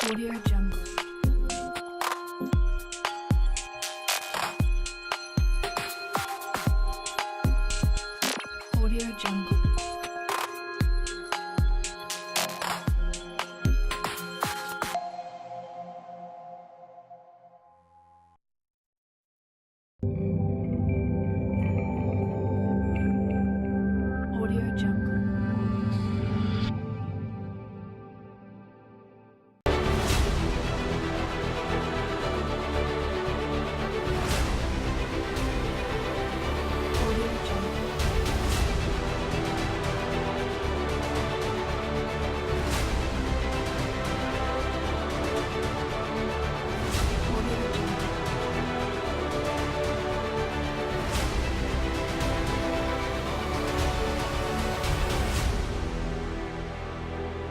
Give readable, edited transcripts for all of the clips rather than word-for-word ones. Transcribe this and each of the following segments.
Audio Jungle. Audio Jungle. Audio Jungle. Audio Jungle. Audio Jungle.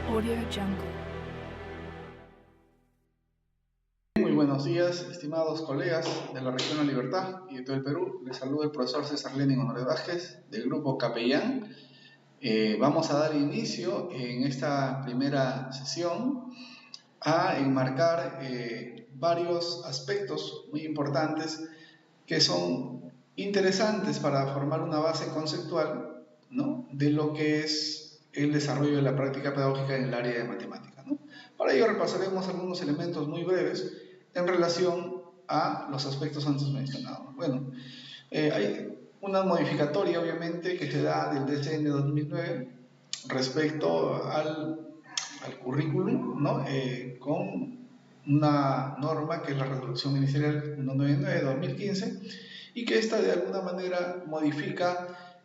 Audio Jungle. Muy buenos días, estimados colegas de la región La Libertad y de todo el Perú. Les saluda el profesor César Lenin Honorio Vázquez del grupo Capellán. Vamos a dar inicio en esta primera sesión a enmarcar varios aspectos muy importantes que son interesantes para formar una base conceptual, ¿no?, de lo que es el desarrollo de la práctica pedagógica en el área de matemática, ¿no? Para ello repasaremos algunos elementos muy breves en relación a los aspectos antes mencionados. Bueno, hay una modificatoria obviamente que se da del DCN 2009 respecto al currículum, ¿no? Con una norma que es la resolución ministerial 199 de 2015 y que esta de alguna manera modifica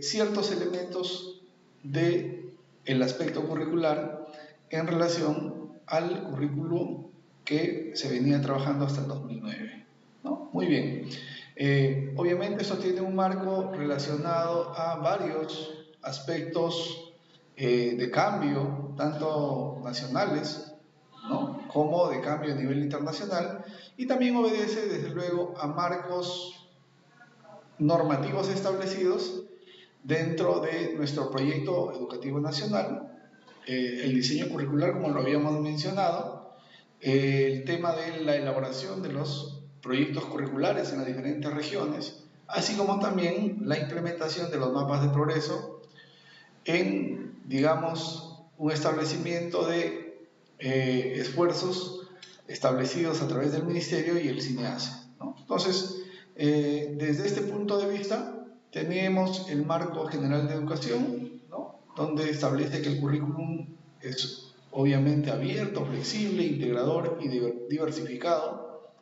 ciertos elementos del aspecto curricular en relación al currículo que se venía trabajando hasta el 2009, ¿no? Muy bien. Obviamente esto tiene un marco relacionado a varios aspectos de cambio, tanto nacionales, ¿no?, como de cambio a nivel internacional, y también obedece desde luego a marcos normativos establecidos dentro de nuestro proyecto educativo nacional, el diseño curricular, como lo habíamos mencionado, el tema de la elaboración de los proyectos curriculares en las diferentes regiones, así como también la implementación de los mapas de progreso en, digamos, un establecimiento de esfuerzos establecidos a través del Ministerio y el CINEASE, ¿no? Entonces, desde este punto de vista, tenemos el marco general de educación, ¿no?, donde establece que el currículum es obviamente abierto, flexible, integrador y diversificado,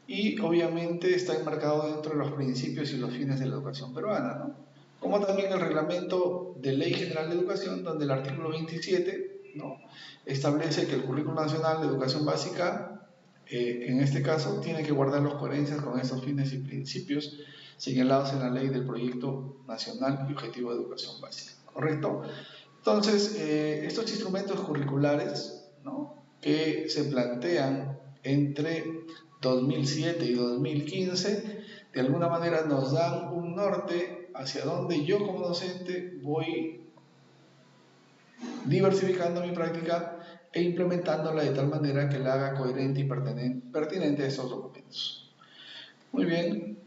y obviamente está enmarcado dentro de los principios y los fines de la educación peruana, ¿no?, como también el reglamento de Ley General de Educación, donde el artículo 27, ¿no?, establece que el currículum nacional de educación básica, en este caso, tiene que guardar las coherencias con estos fines y principios señalados en la ley del Proyecto Nacional y Objetivo de Educación Básica, ¿correcto? Entonces, estos instrumentos curriculares, ¿no?, que se plantean entre 2007 y 2015, de alguna manera nos dan un norte hacia donde yo como docente voy diversificando mi práctica e implementándola de tal manera que la haga coherente y pertinente a estos documentos. Muy bien.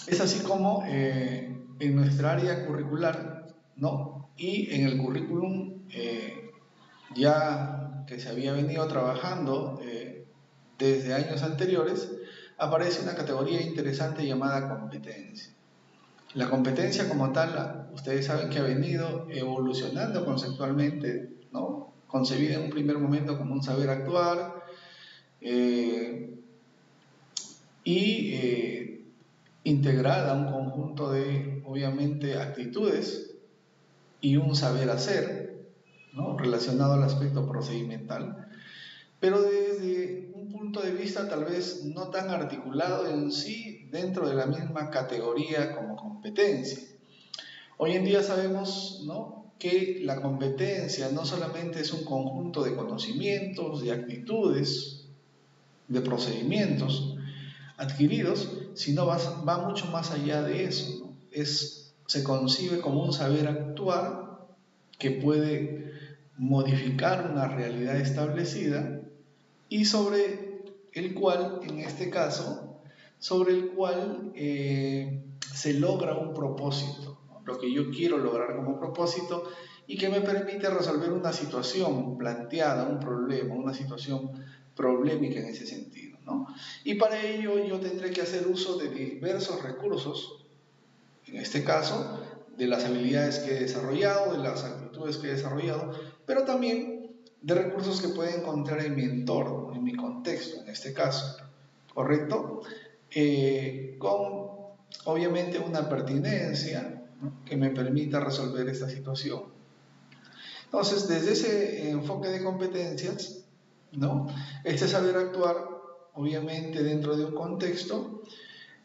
Es así como en nuestra área curricular, ¿no?, y en el currículum ya que se había venido trabajando desde años anteriores, aparece una categoría interesante llamada competencia. La competencia como tal, ustedes saben que ha venido evolucionando conceptualmente, ¿no?, concebida en un primer momento como un saber actuar y integrada a un conjunto de, obviamente, actitudes y un saber hacer, ¿no?, relacionado al aspecto procedimental, pero desde un punto de vista tal vez no tan articulado en sí dentro de la misma categoría como competencia. Hoy en día sabemos, ¿no?, que la competencia no solamente es un conjunto de conocimientos, de actitudes, de procedimientos adquiridos, sino va mucho más allá de eso, ¿no? Se concibe como un saber actuar que puede modificar una realidad establecida y sobre el cual, en este caso, sobre el cual se logra un propósito, ¿no? Lo que yo quiero lograr como propósito y que me permite resolver una situación planteada, un problema, una situación problemática en ese sentido, ¿no? Y para ello yo tendré que hacer uso de diversos recursos, en este caso, de las habilidades que he desarrollado, de las actitudes que he desarrollado, pero también de recursos que puedo encontrar en mi entorno, en mi contexto, en este caso, ¿correcto? Con obviamente una pertinencia, ¿no?, que me permita resolver esta situación. Entonces, desde ese enfoque de competencias, ¿no?, este saber actuar, obviamente dentro de un contexto,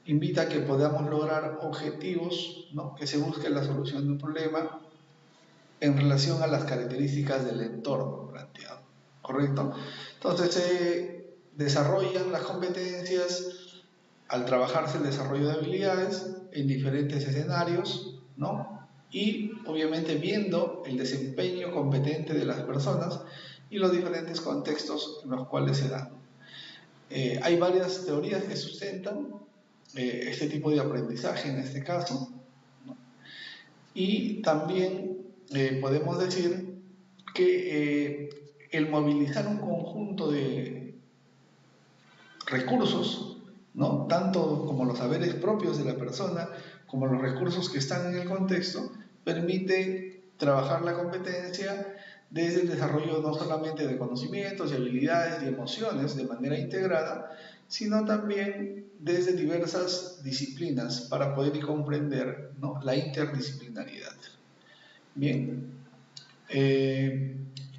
invita a que podamos lograr objetivos, ¿no?, que se busque la solución de un problema en relación a las características del entorno planteado, ¿correcto? Entonces se desarrollan las competencias al trabajarse el desarrollo de habilidades en diferentes escenarios, ¿no? Y obviamente viendo el desempeño competente de las personas y los diferentes contextos en los cuales se dan. Hay varias teorías que sustentan este tipo de aprendizaje en este caso, ¿no? Y también podemos decir que el movilizar un conjunto de recursos, ¿no?, tanto como los saberes propios de la persona como los recursos que están en el contexto, permite trabajar la competencia desde el desarrollo no solamente de conocimientos y habilidades y emociones de manera integrada, sino también desde diversas disciplinas para poder comprender, ¿no?, la interdisciplinariedad. Bien,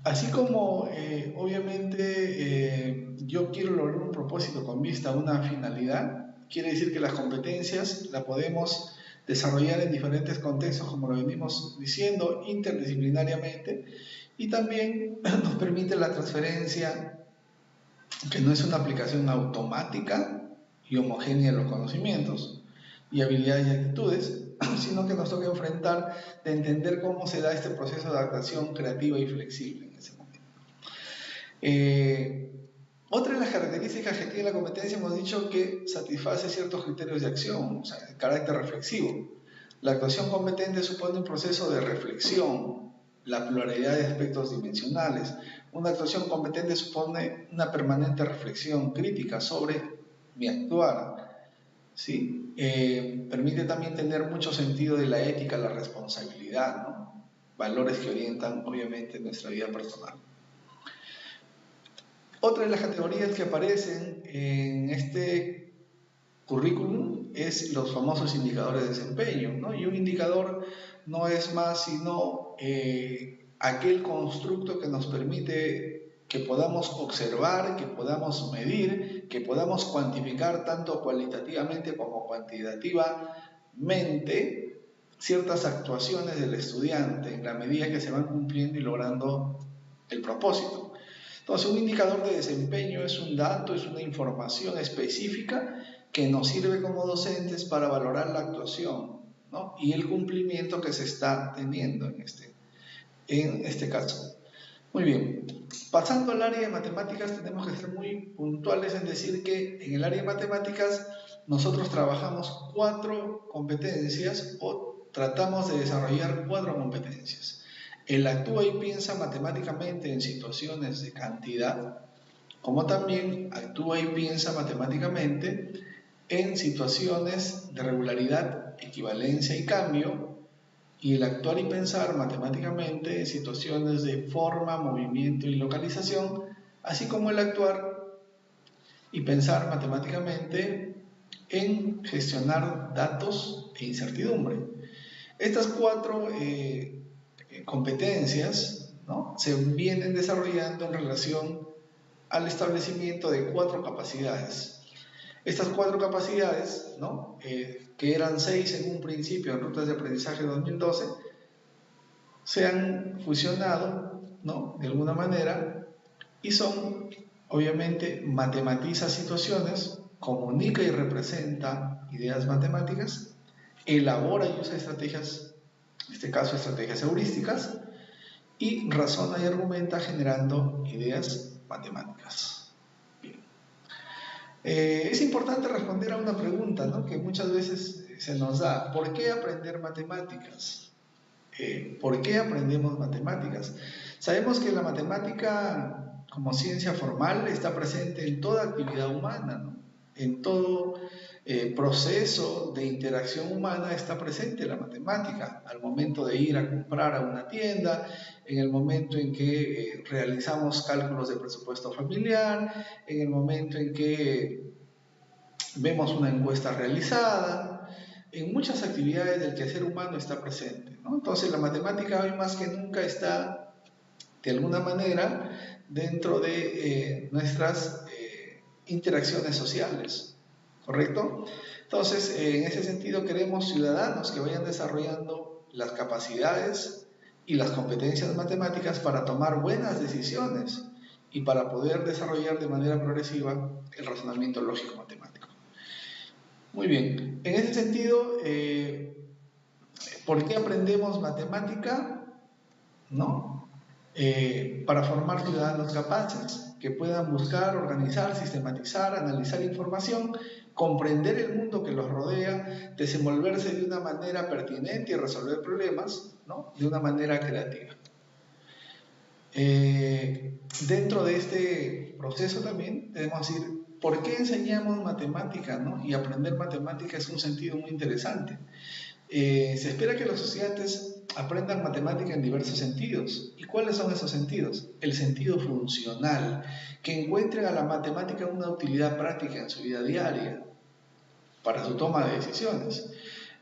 así como obviamente yo quiero lograr un propósito con vista a una finalidad, quiere decir que las competencias las podemos desarrollar en diferentes contextos, como lo venimos diciendo, interdisciplinariamente, y también nos permite la transferencia, que no es una aplicación automática y homogénea de los conocimientos y habilidades y actitudes, sino que nos toca enfrentar de entender cómo se da este proceso de adaptación creativa y flexible en ese momento. Otra de las características que tiene la competencia, hemos dicho que satisface ciertos criterios de acción, o sea, de carácter reflexivo. La actuación competente supone un proceso de reflexión, la pluralidad de aspectos dimensionales. Una actuación competente supone una permanente reflexión crítica sobre mi actuar, ¿sí? Permite también tener mucho sentido de la ética, la responsabilidad, ¿no?, valores que orientan obviamente nuestra vida personal. Otra de las categorías que aparecen en este currículum es los famosos indicadores de desempeño, ¿no? Y un indicador no es más sino aquel constructo que nos permite que podamos observar, que podamos medir, que podamos cuantificar tanto cualitativamente como cuantitativamente ciertas actuaciones del estudiante en la medida que se van cumpliendo y logrando el propósito. Entonces, un indicador de desempeño es un dato, es una información específica que nos sirve como docentes para valorar la actuación, ¿no?, y el cumplimiento que se está teniendo en este caso. Muy bien, pasando al área de matemáticas, tenemos que ser muy puntuales en decir que en el área de matemáticas nosotros trabajamos 4 competencias o tratamos de desarrollar 4 competencias. El actúa y piensa matemáticamente en situaciones de cantidad, como también actúa y piensa matemáticamente en situaciones de regularidad, equivalencia y cambio, y el actuar y pensar matemáticamente en situaciones de forma, movimiento y localización, así como el actuar y pensar matemáticamente en gestionar datos e incertidumbre. Estas 4 competencias, ¿no?, se vienen desarrollando en relación al establecimiento de 4 capacidades. Estas 4 capacidades, ¿no?, que eran 6 en un principio en Rutas de Aprendizaje 2012, se han fusionado, ¿no?, de alguna manera, y son, obviamente, matematiza situaciones, comunica y representa ideas matemáticas, elabora y usa estrategias, en este caso estrategias heurísticas, y razona y argumenta generando ideas matemáticas. Bien. Es importante responder a una pregunta, ¿no?, que muchas veces se nos da. ¿Por qué aprender matemáticas? ¿Por qué aprendemos matemáticas? Sabemos que la matemática, como ciencia formal, está presente en toda actividad humana, ¿no? En todo proceso de interacción humana está presente la matemática. Al momento de ir a comprar a una tienda, en el momento en que realizamos cálculos de presupuesto familiar, en el momento en que vemos una encuesta realizada, en muchas actividades del quehacer humano está presente, ¿no? Entonces la matemática hoy más que nunca está de alguna manera dentro de nuestras interacciones sociales, ¿correcto? Entonces, en ese sentido queremos ciudadanos que vayan desarrollando las capacidades y las competencias matemáticas para tomar buenas decisiones y para poder desarrollar de manera progresiva el razonamiento lógico matemático. Muy bien, en ese sentido, ¿por qué aprendemos matemática? ¿No? Para formar ciudadanos capaces que puedan buscar, organizar, sistematizar, analizar información, comprender el mundo que los rodea, desenvolverse de una manera pertinente y resolver problemas, ¿no?, de una manera creativa. Dentro de este proceso también debemos decir, ¿por qué enseñamos matemática, ¿no? Y aprender matemática es un sentido muy interesante. Se espera que los estudiantes aprendan matemática en diversos sentidos. ¿Y cuáles son esos sentidos? El sentido funcional, que encuentren a la matemática una utilidad práctica en su vida diaria, para su toma de decisiones.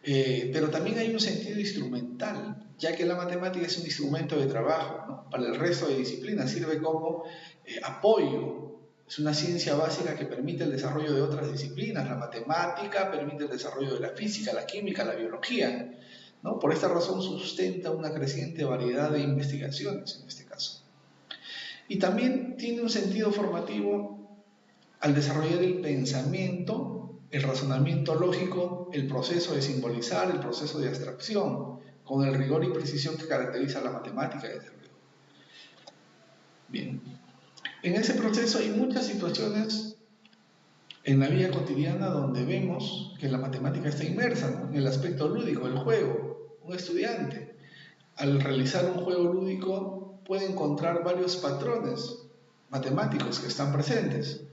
Pero también hay un sentido instrumental, ya que la matemática es un instrumento de trabajo, ¿no?, para el resto de disciplinas, sirve como apoyo. Es una ciencia básica que permite el desarrollo de otras disciplinas. La matemática permite el desarrollo de la física, la química, la biología, ¿no? Por esta razón sustenta una creciente variedad de investigaciones en este caso. Y también tiene un sentido formativo al desarrollar el pensamiento, el razonamiento lógico, el proceso de simbolizar, el proceso de abstracción, con el rigor y precisión que caracteriza a la matemática, desde luego. Bien. En ese proceso hay muchas situaciones en la vida cotidiana donde vemos que la matemática está inmersa, ¿no?, en el aspecto lúdico, el juego. Un estudiante, al realizar un juego lúdico, puede encontrar varios patrones matemáticos que están presentes,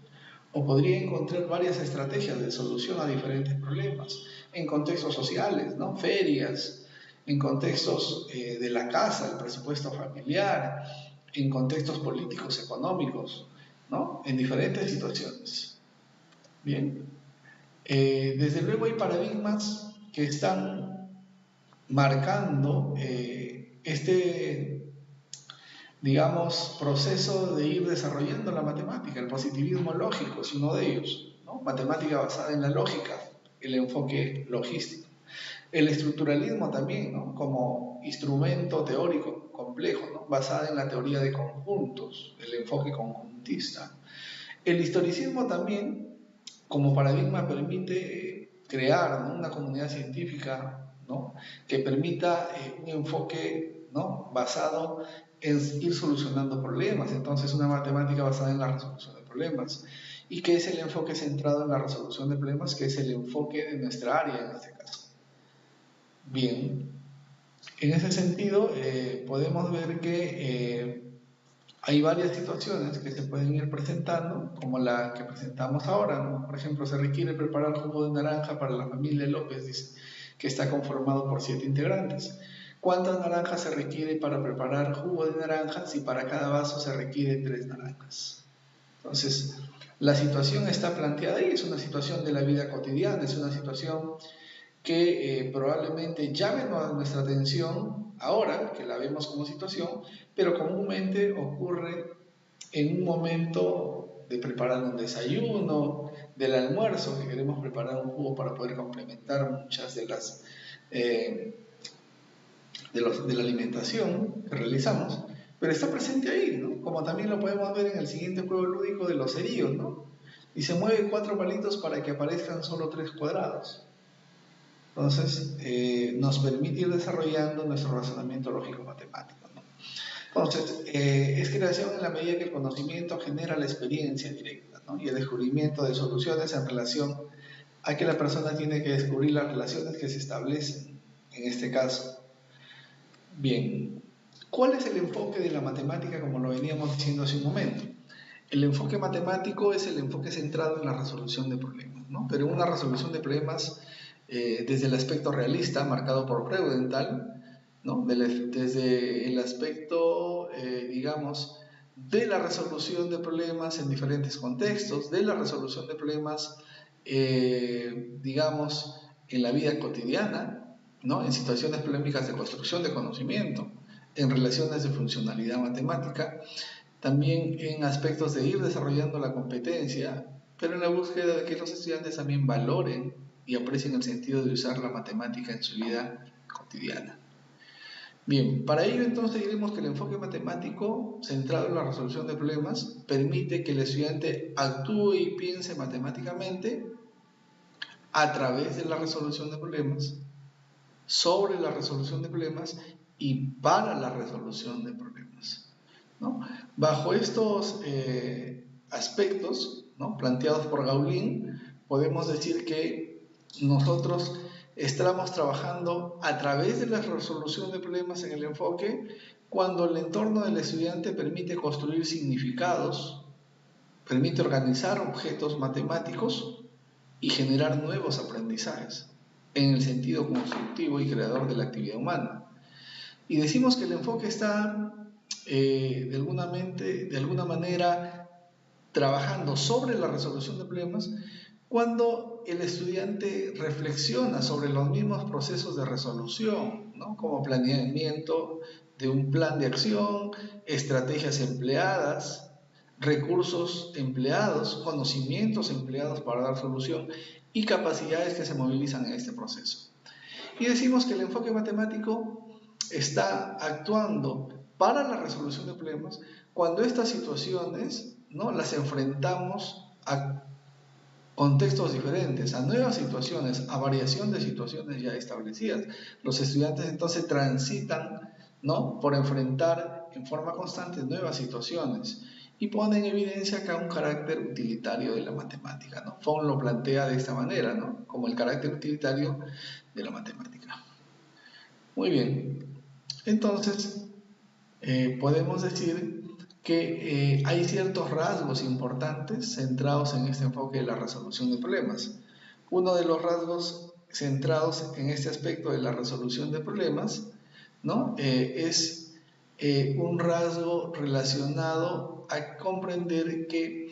o podría encontrar varias estrategias de solución a diferentes problemas, en contextos sociales, ¿no?, ferias, en contextos de la casa, el presupuesto familiar, en contextos políticos, económicos, ¿no?, en diferentes situaciones. Bien, desde luego hay paradigmas que están marcando digamos, proceso de ir desarrollando la matemática. El positivismo lógico es uno de ellos, ¿no?, matemática basada en la lógica, el enfoque logístico. El estructuralismo también, ¿no?, como instrumento teórico complejo, ¿no?, basada en la teoría de conjuntos, el enfoque conjuntista. El historicismo también, como paradigma, permite crear, ¿no?, una comunidad científica, ¿no?, que permita un enfoque, ¿no?, basado en ir solucionando problemas. Entonces, una matemática basada en la resolución de problemas. ¿Y qué es el enfoque centrado en la resolución de problemas? Que es el enfoque de nuestra área en este caso. Bien, en ese sentido podemos ver que hay varias situaciones que se pueden ir presentando, como la que presentamos ahora, ¿no? Por ejemplo, se requiere preparar jugo de naranja para la familia López, dice, que está conformado por 7 integrantes. ¿Cuántas naranjas se requiere para preparar jugo de naranja si para cada vaso se requiere 3 naranjas? Entonces, la situación está planteada ahí, es una situación de la vida cotidiana, es una situación que probablemente llame nuestra atención ahora, que la vemos como situación, pero comúnmente ocurre en un momento de preparar un desayuno, del almuerzo, que queremos preparar un jugo para poder complementar muchas de las de la alimentación que realizamos, pero está presente ahí, ¿no? Como también lo podemos ver en el siguiente juego lúdico de los cerillos, ¿no? Y se mueven 4 palitos para que aparezcan solo 3 cuadrados. Entonces, nos permite ir desarrollando nuestro razonamiento lógico-matemático, ¿no? Entonces, es creación en la medida que el conocimiento genera la experiencia directa, ¿no? Y el descubrimiento de soluciones en relación a que la persona tiene que descubrir las relaciones que se establecen en este caso. Bien, ¿cuál es el enfoque de la matemática como lo veníamos diciendo hace un momento? El enfoque matemático es el enfoque centrado en la resolución de problemas, ¿no? Pero una resolución de problemas desde el aspecto realista, marcado por Freudenthal, ¿no? Desde el aspecto, digamos, de la resolución de problemas en diferentes contextos, de la resolución de problemas, digamos, en la vida cotidiana, ¿no? En situaciones polémicas de construcción de conocimiento, en relaciones de funcionalidad matemática, también en aspectos de ir desarrollando la competencia, pero en la búsqueda de que los estudiantes también valoren y aprecien el sentido de usar la matemática en su vida cotidiana. Bien, para ello entonces diremos que el enfoque matemático centrado en la resolución de problemas permite que el estudiante actúe y piense matemáticamente a través de la resolución de problemas, sobre la resolución de problemas y para la resolución de problemas, ¿no? Bajo estos aspectos, ¿no?, planteados por Gaulin, podemos decir que nosotros estamos trabajando a través de la resolución de problemas en el enfoque cuando el entorno del estudiante permite construir significados, permite organizar objetos matemáticos y generar nuevos aprendizajes en el sentido constructivo y creador de la actividad humana. Y decimos que el enfoque está de alguna manera trabajando sobre la resolución de problemas cuando el estudiante reflexiona sobre los mismos procesos de resolución, ¿no?, como planeamiento de un plan de acción, estrategias empleadas, recursos empleados, conocimientos empleados para dar solución y capacidades que se movilizan en este proceso. Y decimos que el enfoque matemático está actuando para la resolución de problemas cuando estas situaciones, ¿no?, las enfrentamos a contextos diferentes, a nuevas situaciones, a variación de situaciones ya establecidas. Los estudiantes entonces transitan, ¿no?, por enfrentar en forma constante nuevas situaciones y pone en evidencia acá un carácter utilitario de la matemática, ¿no? Font lo plantea de esta manera, ¿no?, como el carácter utilitario de la matemática. Muy bien, entonces podemos decir que hay ciertos rasgos importantes centrados en este enfoque de la resolución de problemas. Uno de los rasgos centrados en este aspecto de la resolución de problemas, ¿no?, es un rasgo relacionado a comprender que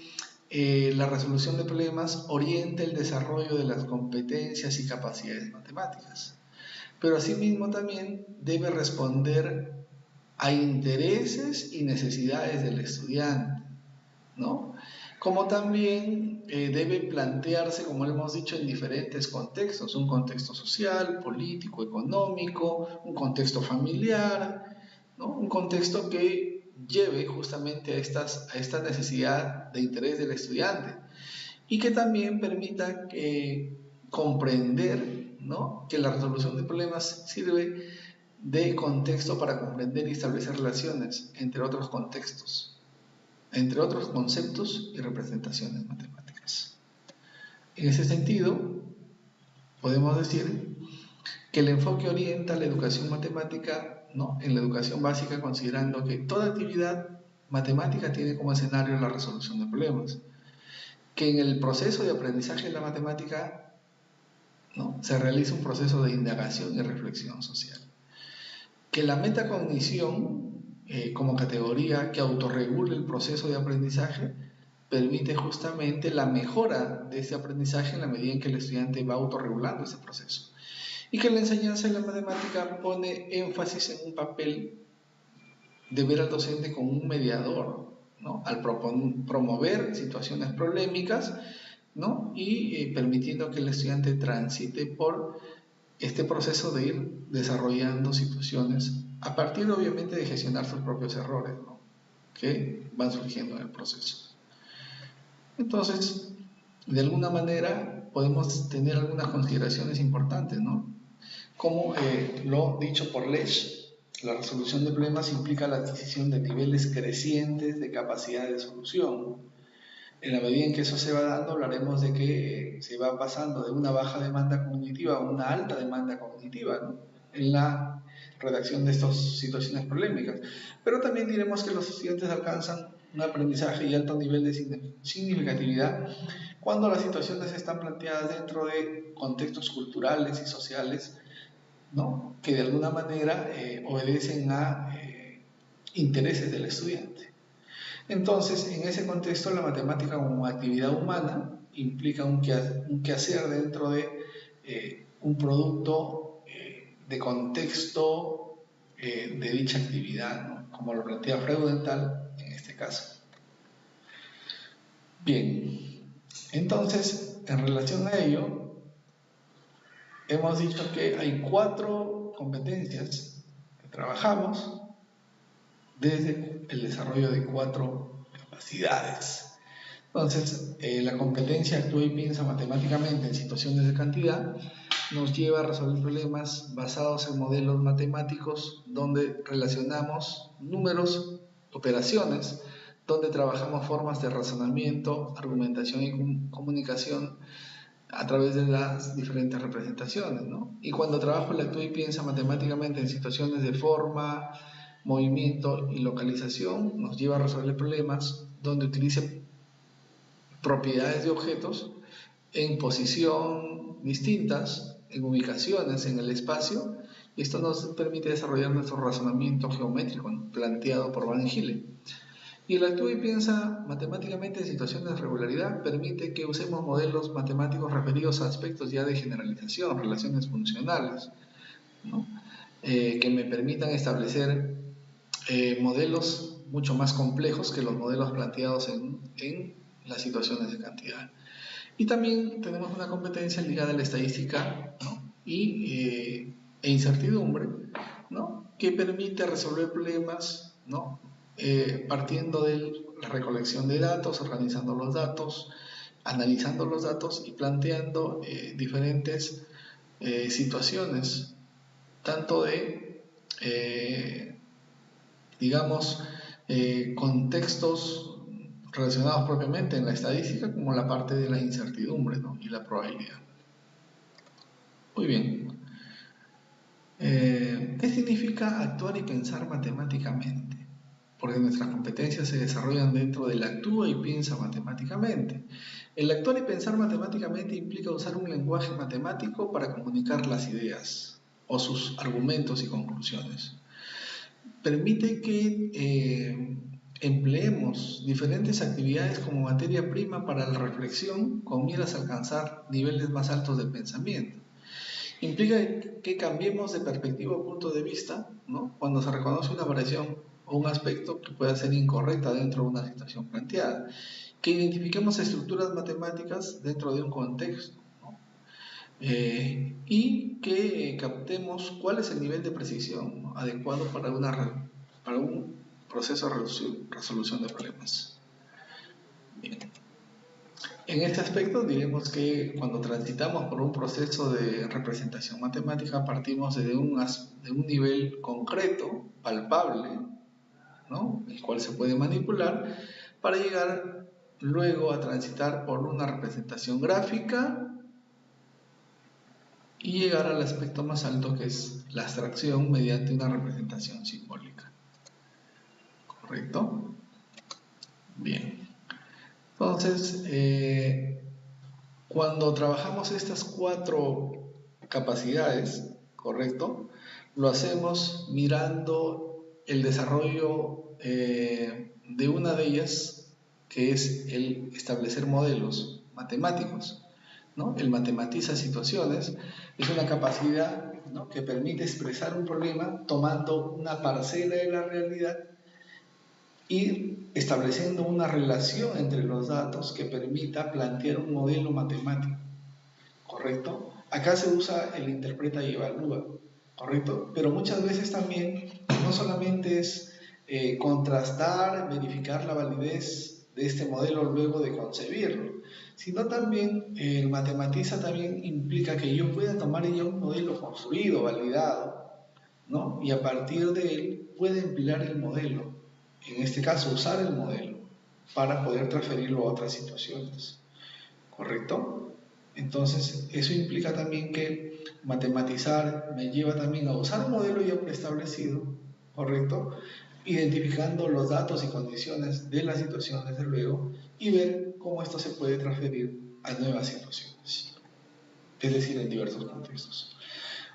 la resolución de problemas orienta el desarrollo de las competencias y capacidades matemáticas, pero asimismo también debe responder a intereses y necesidades del estudiante, ¿no? Como también debe plantearse, como hemos dicho, en diferentes contextos: un contexto social, político, económico, un contexto familiar, ¿no?, un contexto que lleve justamente a esta necesidad de interés del estudiante y que también permita comprender, ¿no?, que la resolución de problemas sirve de contexto para comprender y establecer relaciones entre otros contextos, entre otros conceptos y representaciones matemáticas. En ese sentido, podemos decir que el enfoque orienta la educación matemática, ¿no?, en la educación básica, considerando que toda actividad matemática tiene como escenario la resolución de problemas, que en el proceso de aprendizaje de la matemática, ¿no?, se realiza un proceso de indagación y reflexión social, que la metacognición como categoría que autorregula el proceso de aprendizaje permite justamente la mejora de ese aprendizaje en la medida en que el estudiante va autorregulando ese proceso, y que la enseñanza de la matemática pone énfasis en un papel de ver al docente como un mediador, ¿no?, al promover situaciones problemáticas, ¿no?, y permitiendo que el estudiante transite por este proceso de ir desarrollando situaciones a partir, obviamente, de gestionar sus propios errores, ¿no?, que van surgiendo en el proceso. Entonces, de alguna manera podemos tener algunas consideraciones importantes, ¿no?, como lo dicho por Lesch, La resolución de problemas implica la adquisición de niveles crecientes de capacidad de solución. En la medida en que eso se va dando, hablaremos de que se va pasando de una baja demanda cognitiva a una alta demanda cognitiva, ¿no?, en la redacción de estas situaciones polémicas. Pero también diremos que los estudiantes alcanzan un aprendizaje y alto nivel de significatividad cuando las situaciones están planteadas dentro de contextos culturales y sociales, ¿no?, que de alguna manera obedecen a intereses del estudiante. Entonces, en ese contexto, la matemática como actividad humana implica un quehacer dentro de un producto de contexto de dicha actividad, ¿no?, como lo plantea Freudenthal en este caso. Bien, entonces, en relación a ello, hemos dicho que hay 4 competencias que trabajamos desde el desarrollo de 4 capacidades. Entonces, la competencia actúa y piensa matemáticamente en situaciones de cantidad nos lleva a resolver problemas basados en modelos matemáticos donde relacionamos números, operaciones, donde trabajamos formas de razonamiento, argumentación y comunicación a través de las diferentes representaciones, ¿no? Y cuando trabajo el actúa y piensa matemáticamente en situaciones de forma, movimiento y localización, nos lleva a resolver problemas donde utilice propiedades de objetos en posición distintas, en ubicaciones en el espacio, y esto nos permite desarrollar nuestro razonamiento geométrico, ¿no?, planteado por Van Gile. Y el actúa y piensa matemáticamente en situaciones de regularidad permite que usemos modelos matemáticos referidos a aspectos ya de generalización, relaciones funcionales, ¿no?, que me permitan establecer modelos mucho más complejos que los modelos planteados en las situaciones de cantidad. Y también tenemos una competencia ligada a la estadística, ¿no?, e incertidumbre, ¿no?, que permite resolver problemas, ¿no?, partiendo de la recolección de datos, organizando los datos, analizando los datos y planteando diferentes situaciones, tanto de, digamos, contextos relacionados propiamente en la estadística como la parte de la incertidumbre, ¿no?, y la probabilidad. Muy bien. ¿Qué significa actuar y pensar matemáticamente? Porque nuestras competencias se desarrollan dentro del actúa y piensa matemáticamente. El actuar y pensar matemáticamente implica usar un lenguaje matemático para comunicar las ideas o sus argumentos y conclusiones. Permite que empleemos diferentes actividades como materia prima para la reflexión con miras a alcanzar niveles más altos de pensamiento. Implica que cambiemos de perspectiva o punto de vista, ¿no?, cuando se reconoce una variación o un aspecto que pueda ser incorrecta dentro de una situación planteada, que identifiquemos estructuras matemáticas dentro de un contexto, ¿no?, y que captemos cuál es el nivel de precisión, ¿no?, adecuado para un proceso de resolución de problemas. Bien. En este aspecto diremos que cuando transitamos por un proceso de representación matemática partimos de un nivel concreto, palpable, ¿no?, el cual se puede manipular para llegar luego a transitar por una representación gráfica y llegar al aspecto más alto, que es la abstracción mediante una representación simbólica. ¿Correcto? Bien. Entonces, cuando trabajamos estas 4 capacidades, ¿correcto?, lo hacemos mirando el desarrollo de una de ellas, que es el establecer modelos matemáticos, ¿no? El matematiza situaciones es una capacidad, ¿no?, que permite expresar un problema tomando una parcela de la realidad y estableciendo una relación entre los datos que permita plantear un modelo matemático, ¿correcto? Acá se usa el interpreta y evalúa, ¿correcto? Pero muchas veces también no solamente es contrastar, verificar la validez de este modelo luego de concebirlo, sino también el matematiza también implica que yo pueda tomar ya un modelo construido, validado, ¿no? Y a partir de él puede emplear el modelo, en este caso usar el modelo, para poder transferirlo a otras situaciones, ¿correcto? Entonces, eso implica también que matematizar me lleva también a usar un modelo ya preestablecido, ¿correcto? Identificando los datos y condiciones de la situación, desde luego, y ver cómo esto se puede transferir a nuevas situaciones, es decir, en diversos contextos.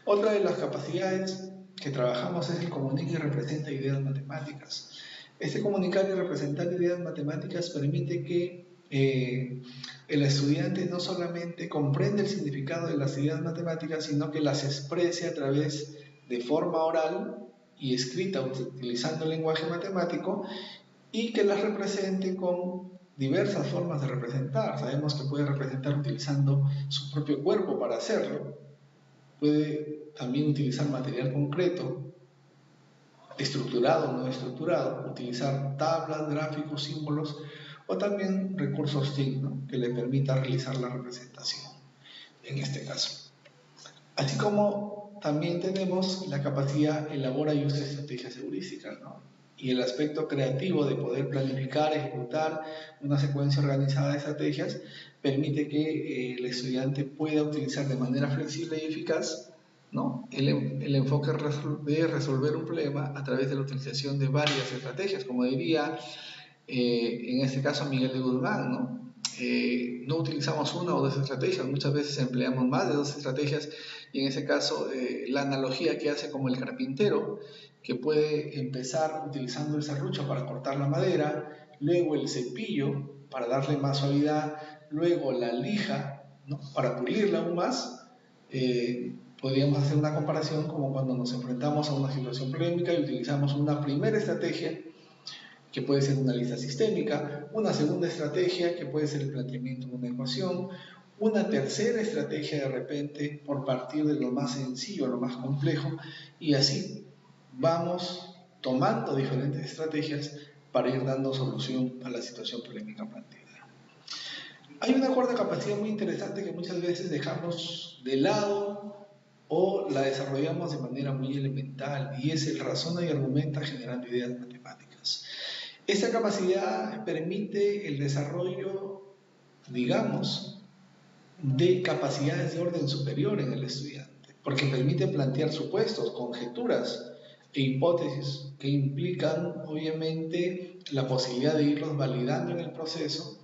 Otra de las capacidades que trabajamos es el comunica y representa ideas matemáticas. Este comunicar y representar ideas matemáticas permite que el estudiante no solamente comprende el significado de las ideas matemáticas, sino que las exprese a través de forma oral y escrita utilizando el lenguaje matemático, y que las represente con diversas formas de representar. Sabemos que puede representar utilizando su propio cuerpo para hacerlo, puede también utilizar material concreto, estructurado o no estructurado, utilizar tablas, gráficos, símbolos, o también recursos TIC, ¿no?, que le permita realizar la representación en este caso. Así como también tenemos la capacidad elabora y usa estrategias heurísticas, ¿no?, y el aspecto creativo de poder planificar, ejecutar una secuencia organizada de estrategias permite que el estudiante pueda utilizar de manera flexible y eficaz, ¿no?, el enfoque de resolver un problema a través de la utilización de varias estrategias, como diría en este caso Miguel de Guzmán, ¿no? No utilizamos una o dos estrategias, muchas veces empleamos más de dos estrategias, y en ese caso la analogía que hace como el carpintero, que puede empezar utilizando el serrucho para cortar la madera, luego el cepillo para darle más suavidad, luego la lija, ¿no?, para pulirla aún más. Podríamos hacer una comparación como cuando nos enfrentamos a una situación polémica y utilizamos una primera estrategia, que puede ser una lista sistémica, una segunda estrategia, que puede ser el planteamiento de una ecuación, una tercera estrategia de repente por partir de lo más sencillo a lo más complejo, y así vamos tomando diferentes estrategias para ir dando solución a la situación polémica planteada. Hay una cuarta capacidad muy interesante que muchas veces dejamos de lado o la desarrollamos de manera muy elemental, y es el razona y argumenta generando ideas matemáticas. Esta capacidad permite el desarrollo, digamos, de capacidades de orden superior en el estudiante, porque permite plantear supuestos, conjeturas e hipótesis que implican, obviamente, la posibilidad de irlos validando en el proceso,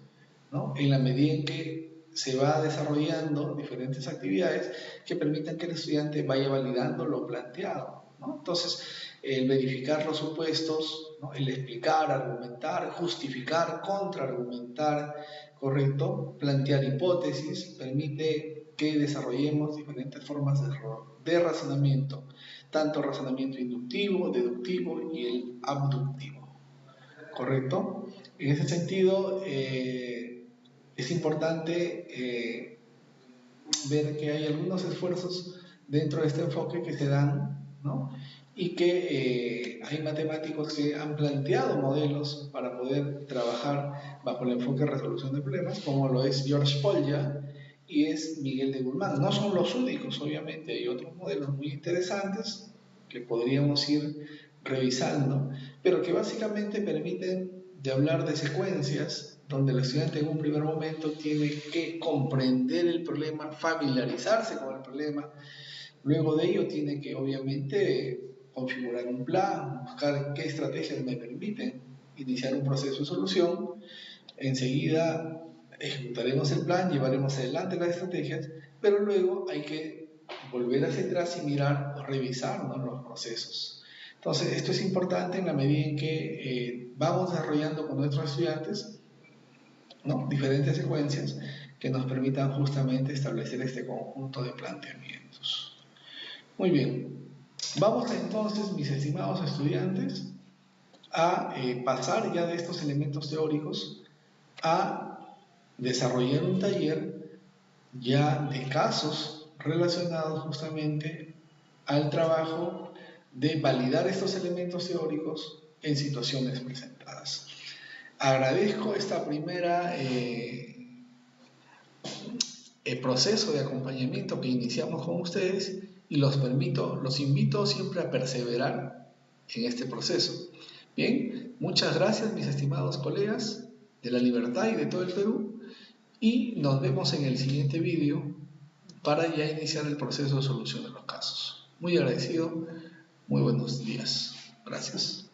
¿no?, en la medida en que se va desarrollando diferentes actividades que permitan que el estudiante vaya validando lo planteado, ¿no? Entonces, el verificar los supuestos, ¿no?, el explicar, argumentar, justificar, contraargumentar, ¿correcto?, plantear hipótesis, permite que desarrollemos diferentes formas de razonamiento, tanto razonamiento inductivo, deductivo y el abductivo, ¿correcto? En ese sentido, es importante ver que hay algunos esfuerzos dentro de este enfoque que se dan, ¿no?, y que hay matemáticos que han planteado modelos para poder trabajar bajo el enfoque de resolución de problemas, como lo es George Polya y es Miguel de Guzmán. No son los únicos, obviamente, hay otros modelos muy interesantes que podríamos ir revisando, pero que básicamente permiten de hablar de secuencias donde el estudiante en un primer momento tiene que comprender el problema, familiarizarse con el problema, luego de ello tiene que obviamente configurar un plan, buscar qué estrategias me permiten iniciar un proceso de solución, enseguida ejecutaremos el plan, llevaremos adelante las estrategias, pero luego hay que volver hacia atrás y mirar o revisar, ¿no?, los procesos. Entonces, esto es importante en la medida en que vamos desarrollando con nuestros estudiantes, ¿no?, diferentes secuencias que nos permitan justamente establecer este conjunto de planteamientos. Muy bien, vamos entonces, mis estimados estudiantes, a pasar ya de estos elementos teóricos a desarrollar un taller ya de casos relacionados justamente al trabajo de validar estos elementos teóricos en situaciones presentadas. Agradezco esta primera proceso de acompañamiento que iniciamos con ustedes, y los invito siempre a perseverar en este proceso. Bien, muchas gracias mis estimados colegas de La Libertad y de todo el Perú, y nos vemos en el siguiente vídeo para ya iniciar el proceso de solución de los casos. Muy agradecido, muy buenos días. Gracias.